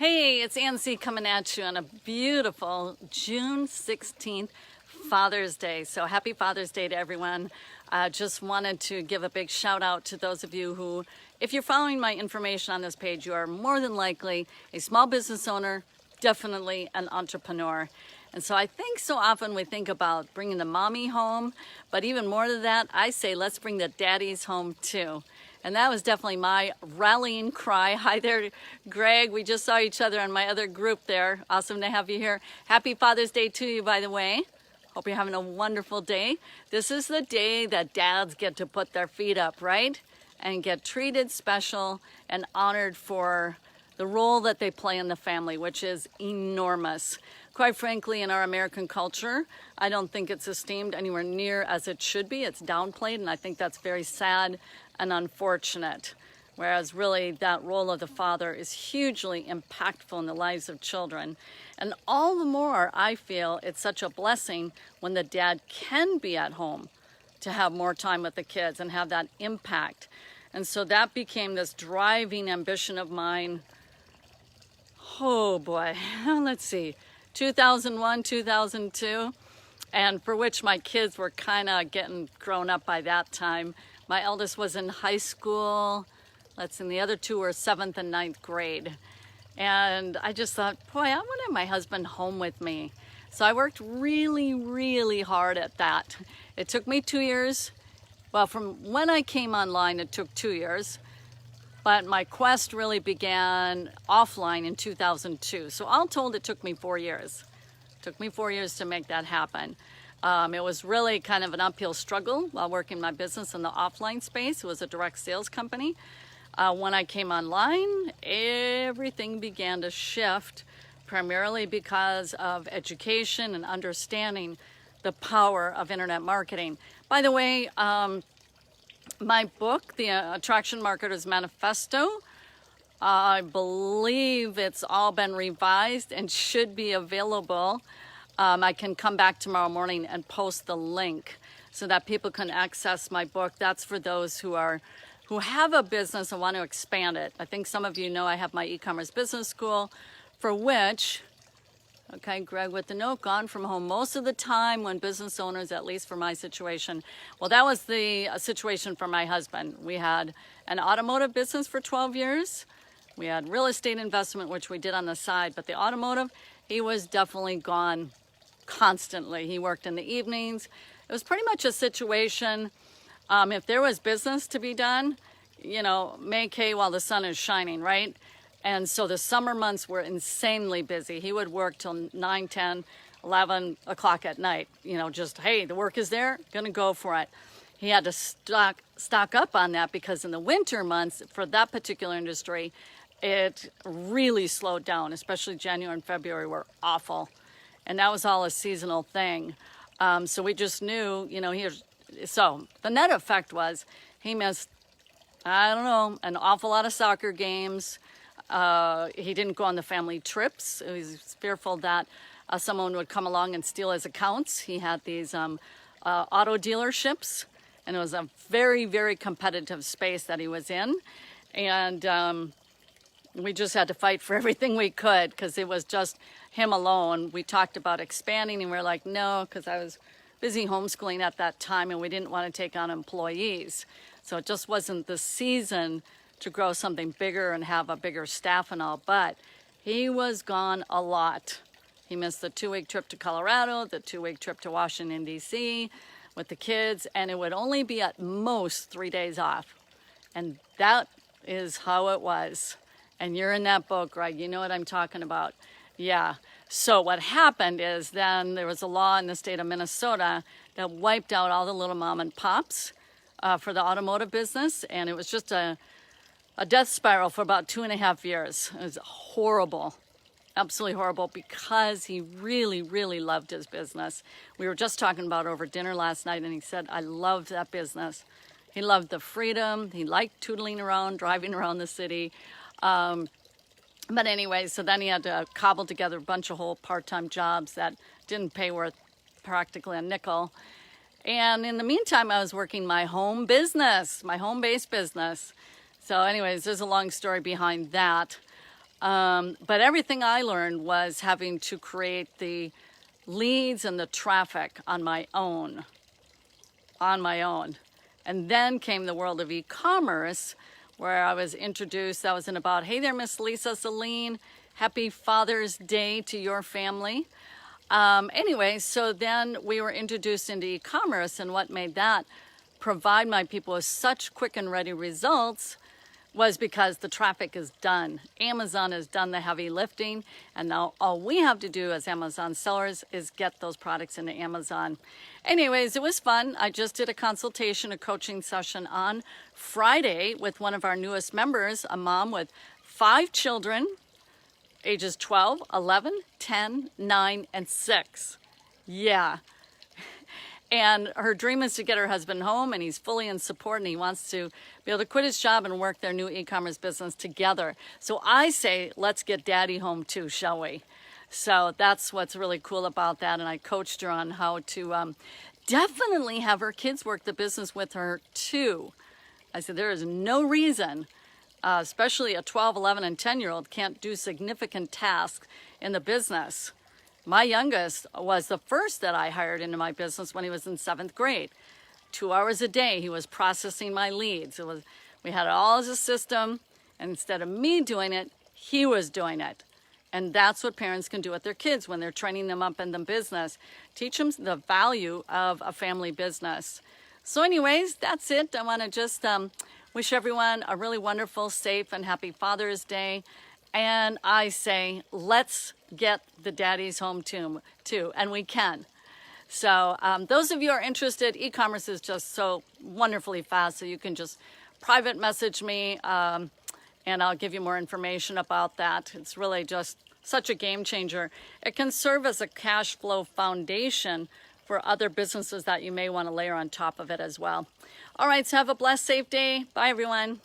Hey, it's Ann C. coming at you on a beautiful June 16th, Father's Day. So happy Father's Day to everyone. Just wanted to give a big shout out to those of you who, if you're following my information on this page, you are more than likely a small business owner, definitely an entrepreneur. And so I think so often we think about bringing the mommy home, but even more than that, I say let's bring the daddies home too. And that was definitely my rallying cry. Hi there, Greg. We just saw each other on my other group there. Awesome to have you here. Happy Father's Day to you, by the way. Hope you're having a wonderful day. This is the day that dads get to put their feet up, right? And get treated special and honored for the role that they play in the family, which is enormous. Quite frankly, in our American culture, I don't think it's esteemed anywhere near as it should be. It's downplayed, and I think that's very sad and unfortunate. Whereas really that role of the father is hugely impactful in the lives of children. And all the more I feel it's such a blessing when the dad can be at home to have more time with the kids and have that impact. And so that became this driving ambition of mine. Oh boy, let's see, 2001, 2002, and for which my kids were kind of getting grown up by that time. My eldest was in high school, and the other two were 7th and 9th grade. And I just thought, boy, I want to have my husband home with me. So I worked really, really hard at that. It took me 2 years. Well, from when I came online, it took 2 years. But my quest really began offline in 2002. So all told, it took me 4 years. It took me 4 years to make that happen. It was really kind of an uphill struggle while working my business in the offline space. It was a direct sales company. When I came online, everything began to shift, primarily because of education and understanding the power of internet marketing. By the way, my book, The Attraction Marketer's Manifesto, I believe it's all been revised and should be available. I can come back tomorrow morning and post the link so that people can access my book. That's for those who have a business and want to expand it. I think some of you know I have my e-commerce business school, for which, okay, Greg with the note, gone from home most of the time when business owners, at least for my situation. Well, that was the situation for my husband. We had an automotive business for 12 years. We had real estate investment, which we did on the side, but the automotive, he was definitely gone constantly. He worked in the evenings. It was pretty much a situation, if there was business to be done, make hay while the sun is shining, right? And so the summer months were insanely busy. He would work till 9, 10, 11 o'clock at night. Just, hey, the work is there, gonna go for it. He had to stock up on that because in the winter months, for that particular industry, it really slowed down, especially January and February were awful. And that was all a seasonal thing. So we just knew, so the net effect was he missed, an awful lot of soccer games. He didn't go on the family trips. He was fearful that someone would come along and steal his accounts. He had these auto dealerships, and it was a very, very competitive space that he was in. And we just had to fight for everything we could because it was just him alone. We talked about expanding, and we were like, no, because I was busy homeschooling at that time, and we didn't want to take on employees. So it just wasn't the season to grow something bigger and have a bigger staff and all, but he was gone a lot. He missed the 2-week trip to Colorado, the 2-week trip to Washington, D.C. with the kids, and it would only be at most 3 days off. And that is how it was. And you're in that book, Greg. You know what I'm talking about. Yeah. So what happened is then there was a law in the state of Minnesota that wiped out all the little mom and pops for the automotive business, and it was just a death spiral for about 2.5 years. It was horrible, absolutely horrible, because he really, really loved his business. We were just talking about over dinner last night, and he said, I loved that business. He loved the freedom. He liked tootling around, driving around the city. But anyway, so then he had to cobble together a bunch of whole part-time jobs that didn't pay worth practically a nickel. And in the meantime, I was working my home business, my home-based business. So anyways, there's a long story behind that. But everything I learned was having to create the leads and the traffic on my own. And then came the world of e-commerce, where I was introduced. That was in about, hey there, Miss Lisa Celine, happy Father's Day to your family. Anyway, so then we were introduced into e-commerce, and what made that provide my people with such quick and ready results was because the traffic is done. Amazon has done the heavy lifting, and now all we have to do as Amazon sellers is get those products into Amazon. Anyways, it was fun. I just did a consultation, a coaching session on Friday with one of our newest members, a mom with 5 children, ages 12, 11, 10, 9, and 6. Yeah. And her dream is to get her husband home, and he's fully in support, and he wants to be able to quit his job and work their new e-commerce business together. So I say, let's get daddy home too, shall we? So that's what's really cool about that. And I coached her on how to definitely have her kids work the business with her too. I said, there is no reason, especially a 12, 11, and 10-year-old can't do significant tasks in the business. My youngest was the first that I hired into my business when he was in 7th grade. 2 hours a day, he was processing my leads. We had it all as a system, and instead of me doing it, he was doing it. And that's what parents can do with their kids when they're training them up in the business. Teach them the value of a family business. So anyways, that's it. I want to just wish everyone a really wonderful, safe, and happy Father's Day. And I say, let's get the daddies home too, and we can. So those of you who are interested, e-commerce is just so wonderfully fast, so you can just private message me, and I'll give you more information about that. It's really just such a game changer. It can serve as a cash flow foundation for other businesses that you may want to layer on top of it as well. All right, so have a blessed, safe day. Bye, everyone.